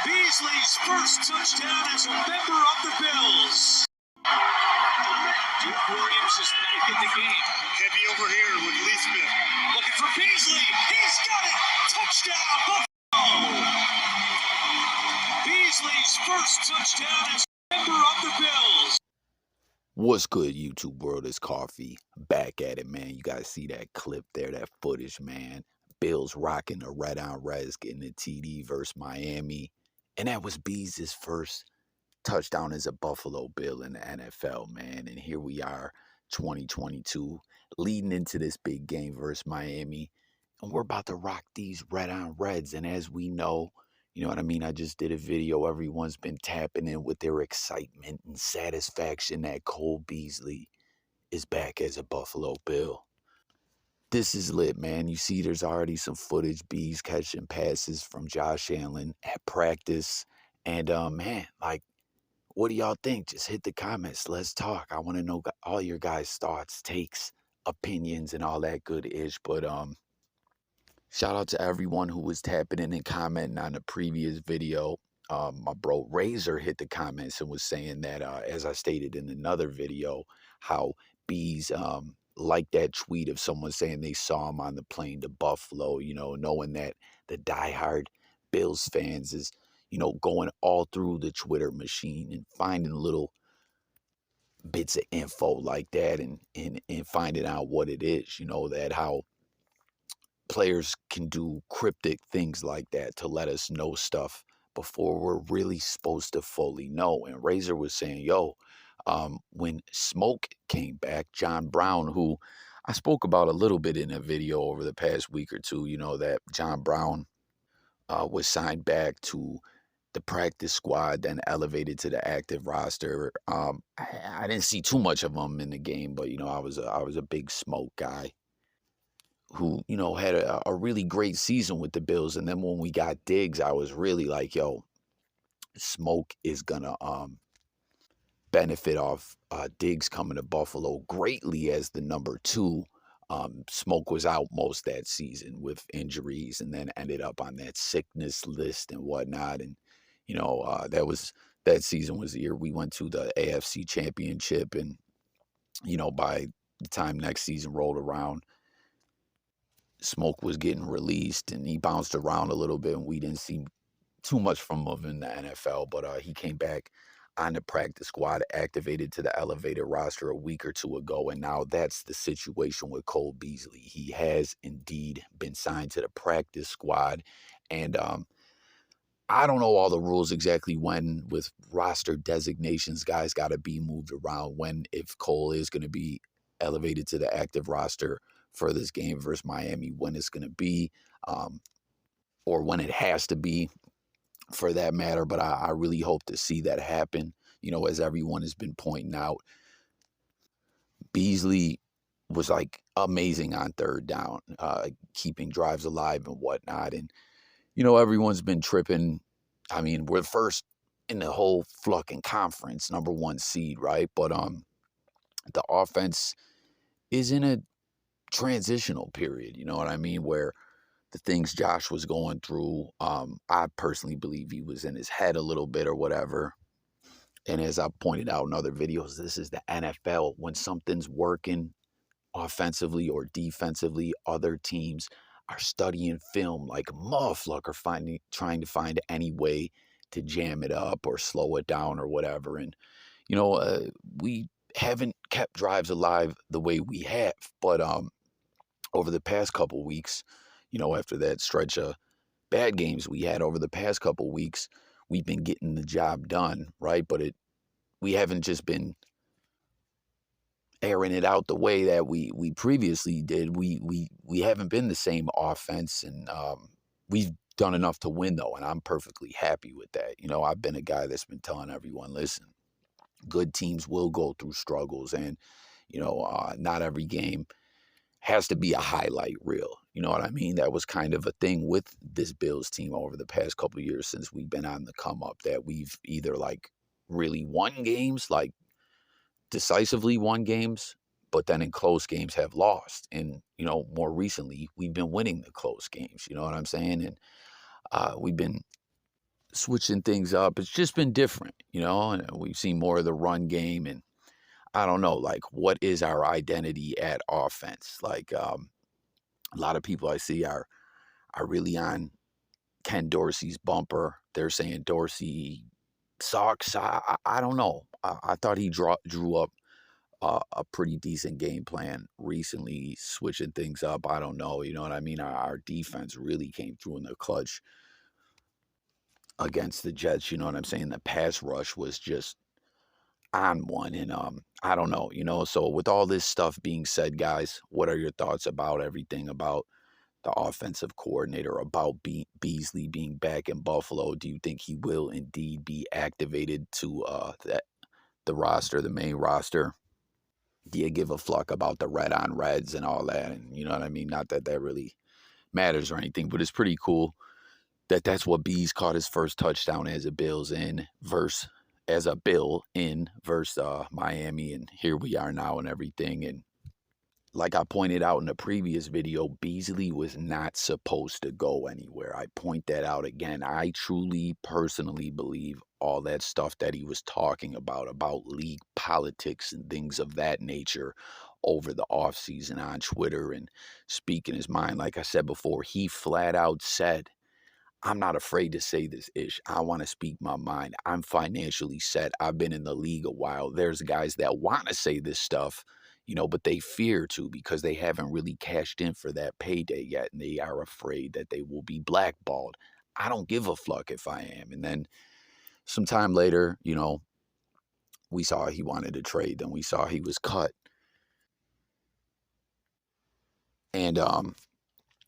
Beasley's first touchdown as a member of the Bills. Duke Williams is back in the game. Heavy over here with Lee Smith. Looking for Beasley. He's got it. Touchdown, Buffalo. Beasley's first touchdown as a member of the Bills. What's good, YouTube world? It's Coffee. Back at it, man. You guys see that clip there, that footage, man. Bills rocking the red on reds, getting the TD versus Miami. And that was Bees' first touchdown as a Buffalo Bill in the NFL, man. And here we are, 2022, leading into this big game versus Miami. And we're about to rock these red on reds. And as we know, you know what I mean? I just did a video. Everyone's been tapping in with their excitement and satisfaction that Cole Beasley is back as a Buffalo Bill. This is lit, man. You see there's already some footage. Bees catching passes from Josh Allen at practice. And, man, like, what do y'all think? Just hit the comments. Let's talk. I want to know all your guys' thoughts, takes, opinions, and all that good ish. But, shout out to everyone who was tapping in and commenting on the previous video. My bro Razor hit the comments and was saying that, as I stated in another video, how Bees liked that tweet of someone saying they saw him on the plane to Buffalo, you know, knowing that the diehard Bills fans is, you know, going all through the Twitter machine and finding little bits of info like that and finding out what it is, you know, that how players can do cryptic things like that to let us know stuff before we're really supposed to fully know. And Razor was saying, yo, when Smoke came back, John Brown, who I spoke about a little bit in a video over the past week or two, you know, that John Brown was signed back to the practice squad, then elevated to the active roster. I didn't see too much of him in the game, but, you know, I was a big Smoke guy who, you know, had a really great season with the Bills. And then when we got Diggs, I was really like, yo, Smoke is gonna benefit off Diggs coming to Buffalo greatly as the number 2. Smoke was out most that season with injuries and then ended up on that sickness list and whatnot. And, you know, that season was the year we went to the AFC Championship. And, you know, by the time next season rolled around, Smoke was getting released and he bounced around a little bit and we didn't see too much from him in the NFL, but he came back on the practice squad, activated to the elevated roster a week or two ago, and now that's the situation with Cole Beasley. He has indeed been signed to the practice squad, and I don't know all the rules exactly when with roster designations, guys got to be moved around when, if Cole is going to be elevated to the active roster for this game versus Miami, when it's going to be, or when it has to be, for that matter. But I really hope to see that happen. You know, as everyone has been pointing out, Beasley was like amazing on third down, keeping drives alive and whatnot. And, you know, everyone's been tripping. I mean, we're first in the whole fucking conference, number 1 seed, right? But the offense is in a transitional period, you know what I mean, where the things Josh was going through, I personally believe he was in his head a little bit or whatever. And as I pointed out in other videos, this is the NFL. When something's working offensively or defensively, other teams are studying film like a motherfucker, trying to find any way to jam it up or slow it down or whatever. And, you know, we haven't kept drives alive the way we have. But over the past couple weeks, you know, after that stretch of bad games we had over the past couple weeks, we've been getting the job done, right? But we haven't just been airing it out the way that we previously did. We haven't been the same offense, and we've done enough to win, though, and I'm perfectly happy with that. You know, I've been a guy that's been telling everyone, listen, good teams will go through struggles, and, you know, not every game has to be a highlight reel. You know what I mean? That was kind of a thing with this Bills team over the past couple of years since we've been on the come up, that we've either like really won games, like decisively won games, but then in close games have lost. And, you know, more recently, we've been winning the close games. You know what I'm saying? And we've been switching things up. It's just been different, you know, and we've seen more of the run game. And I don't know, like, what is our identity at offense? Like, a lot of people I see are really on Ken Dorsey's bumper. They're saying Dorsey sucks. I don't know. I thought he drew up a pretty decent game plan recently, switching things up. I don't know. You know what I mean? Our defense really came through in the clutch against the Jets. You know what I'm saying? The pass rush was just on one. And I don't know. You know, so with all this stuff being said, guys, what are your thoughts about everything about the offensive coordinator, about Beasley being back in Buffalo? Do you think he will indeed be activated to the roster, the main roster? Do you give a fuck about the red on reds and all that? And you know what I mean? Not that that really matters or anything, but it's pretty cool that that's what Bees caught his first touchdown as a Bill in versus Miami, and here we are now and everything. And like I pointed out in the previous video, Beasley was not supposed to go anywhere. I point that out again. I truly, personally believe all that stuff that he was talking about league politics and things of that nature over the offseason on Twitter and speaking his mind. Like I said before, he flat out said, I'm not afraid to say this ish. I want to speak my mind. I'm financially set. I've been in the league a while. There's guys that want to say this stuff, you know, but they fear to because they haven't really cashed in for that payday yet. And they are afraid that they will be blackballed. I don't give a fuck if I am. And then sometime later, you know, we saw he wanted to trade. Then we saw he was cut. And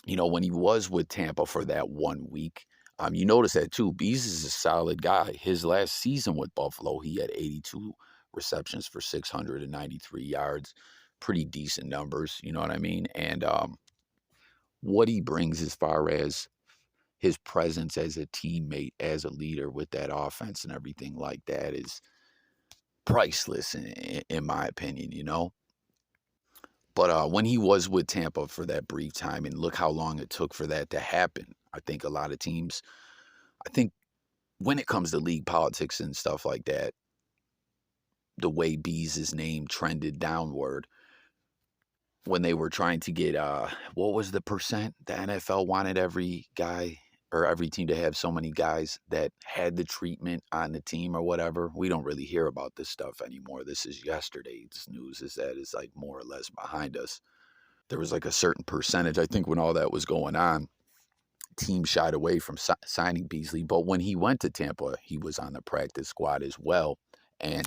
you know, when he was with Tampa for that 1 week, you notice that too. Bees is a solid guy. His last season with Buffalo, he had 82 receptions for 693 yards. Pretty decent numbers, you know what I mean? And what he brings as far as his presence as a teammate, as a leader with that offense and everything like that is priceless in my opinion, you know? But when he was with Tampa for that brief time, and look how long it took for that to happen, I think a lot of teams, I think when it comes to league politics and stuff like that, the way Bees' name trended downward when they were trying to get, what was the percent? The NFL wanted every guy or every team to have so many guys that had the treatment on the team or whatever. We don't really hear about this stuff anymore. This is yesterday's news, is that it's like more or less behind us. There was like a certain percentage, I think, when all that was going on, team shied away from signing Beasley. But when he went to Tampa, he was on the practice squad as well. And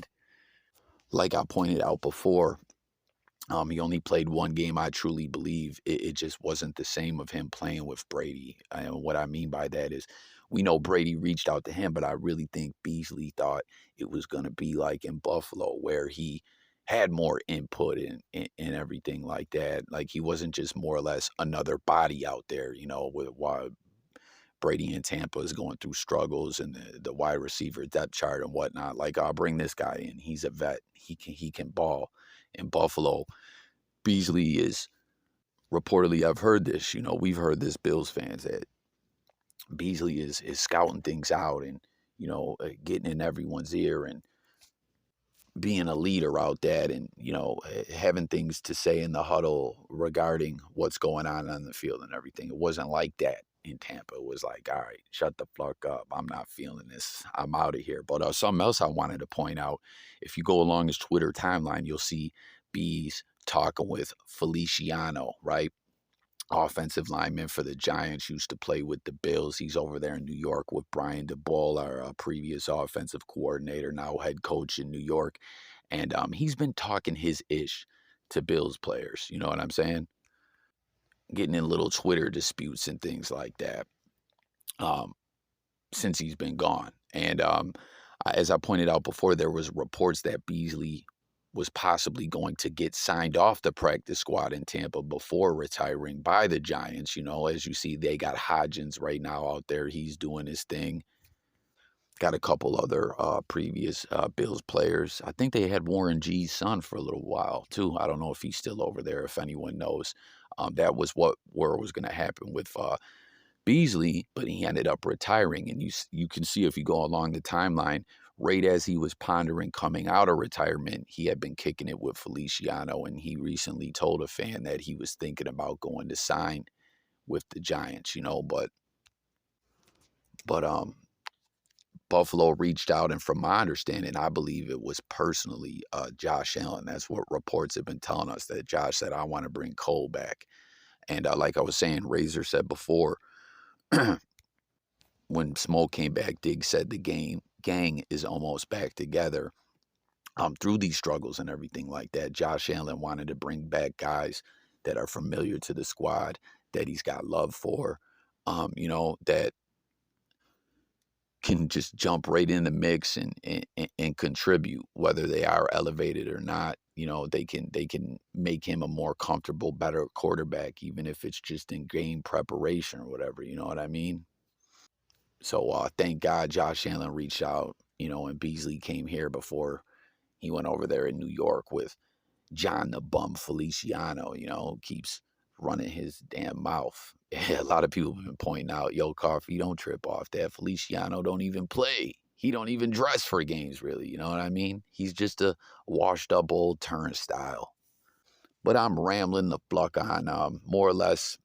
like I pointed out before, he only played one game. I truly believe it just wasn't the same of him playing with Brady. And what I mean by that is we know Brady reached out to him, but I really think Beasley thought it was going to be like in Buffalo where he had more input and everything like that. Like he wasn't just more or less another body out there, you know, with while Brady in Tampa is going through struggles and the wide receiver depth chart and whatnot. Like I'll bring this guy in. He's a vet. He can ball. In Buffalo, Beasley is reportedly, I've heard this, you know, we've heard this, Bills fans, that Beasley is scouting things out and, you know, getting in everyone's ear and being a leader out there and, you know, having things to say in the huddle regarding what's going on the field and everything. It wasn't like that in Tampa. It was like, all right, shut the fuck up. I'm not feeling this. I'm out of here. But something else I wanted to point out, if you go along his Twitter timeline, you'll see Bees talking with Feliciano, right? Offensive lineman for the Giants, used to play with the Bills. He's over there in New York with Brian DeBoll, our previous offensive coordinator, now head coach in New York. And he's been talking his ish to Bills players. You know what I'm saying? Getting in little Twitter disputes and things like that um, since he's been gone. And as I pointed out before, there was reports that Beasley was possibly going to get signed off the practice squad in Tampa before retiring by the Giants. You know, as you see, they got Hodgins right now out there. He's doing his thing. Got a couple other previous Bills players. I think they had Warren G's son for a little while, too. I don't know if he's still over there, if anyone knows. That was where it was going to happen with Beasley, but he ended up retiring. And you can see if you go along the timeline, right as he was pondering coming out of retirement, he had been kicking it with Feliciano, and he recently told a fan that he was thinking about going to sign with the Giants, but Buffalo reached out, and from my understanding, I believe it was personally Josh Allen. That's what reports have been telling us, that Josh said, I want to bring Cole back. And like I was saying, Razor said before, when Smoke came back, Diggs said the gang is almost back together. Through these struggles and everything like that, Josh Allen wanted to bring back guys that are familiar to the squad, that he's got love for, that can just jump right in the mix and contribute, whether they are elevated or not. They can make him a more comfortable, better quarterback, even if it's just in game preparation or whatever. You know what I mean? So thank God Josh Allen reached out, and Beasley came here before he went over there in New York with John the Bum Feliciano, keeps running his damn mouth. A lot of people have been pointing out, yo, Coffee, don't trip off that. Feliciano don't even play. He don't even dress for games, really. You know what I mean? He's just a washed up old turnstile. But I'm rambling the fuck on, more or less.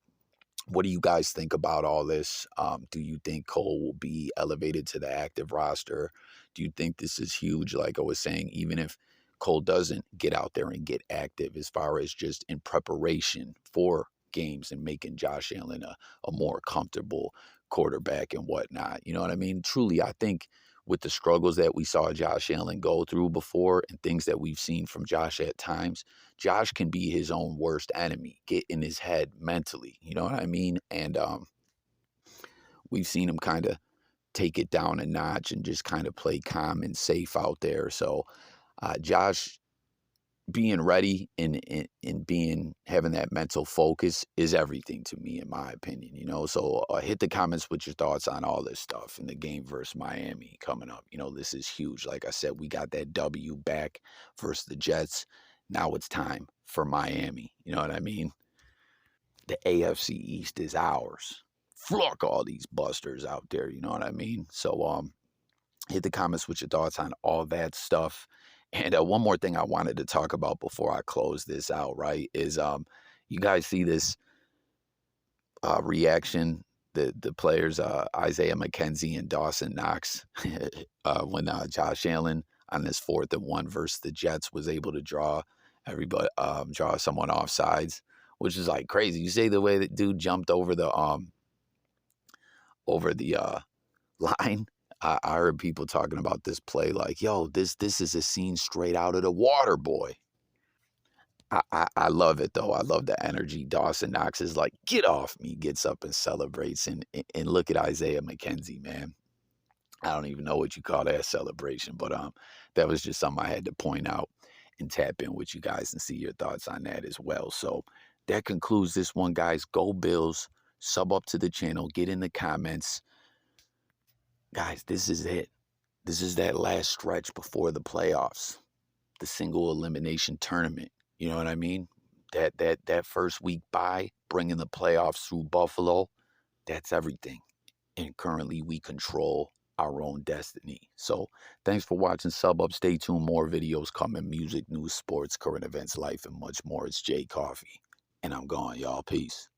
What do you guys think about all this? Do you think Cole will be elevated to the active roster? Do you think this is huge? Like I was saying, even if Cole doesn't get out there and get active as far as just in preparation for games and making Josh Allen a more comfortable quarterback and whatnot. You know what I mean? Truly, I think with the struggles that we saw Josh Allen go through before and things that we've seen from Josh at times, Josh can be his own worst enemy, get in his head mentally. You know what I mean? And we've seen him kind of take it down a notch and just kind of play calm and safe out there. So Josh being ready and being having that mental focus is everything to me, in my opinion. So hit the comments with your thoughts on all this stuff in the game versus Miami coming up. This is huge. Like I said, we got that W back versus the Jets. Now it's time for Miami. You know what I mean? The AFC East is ours. Fuck all these busters out there. You know what I mean? So hit the comments with your thoughts on all that stuff. And one more thing I wanted to talk about before I close this out, right, is you guys see this reaction, the players, Isaiah McKenzie and Dawson Knox, when Josh Allen on this 4th and 1 versus the Jets was able to draw someone off sides, which is like crazy. You say the way that dude jumped over the line. I heard people talking about this play like, yo, this is a scene straight out of The Water Boy. I love it, though. I love the energy. Dawson Knox is like, get off me, gets up and celebrates. And look at Isaiah McKenzie, man. I don't even know what you call that celebration, but that was just something I had to point out and tap in with you guys and see your thoughts on that as well. So that concludes this one, guys. Go Bills. Sub up to the channel. Get in the comments. Guys, this is it. This is that last stretch before the playoffs, the single elimination tournament. You know what I mean? That first week bye, bringing the playoffs through Buffalo, that's everything. And currently we control our own destiny. So thanks for watching. Sub up. Stay tuned. More videos coming. Music, news, sports, current events, life, and much more. It's Jay Coffee. And I'm gone, y'all. Peace.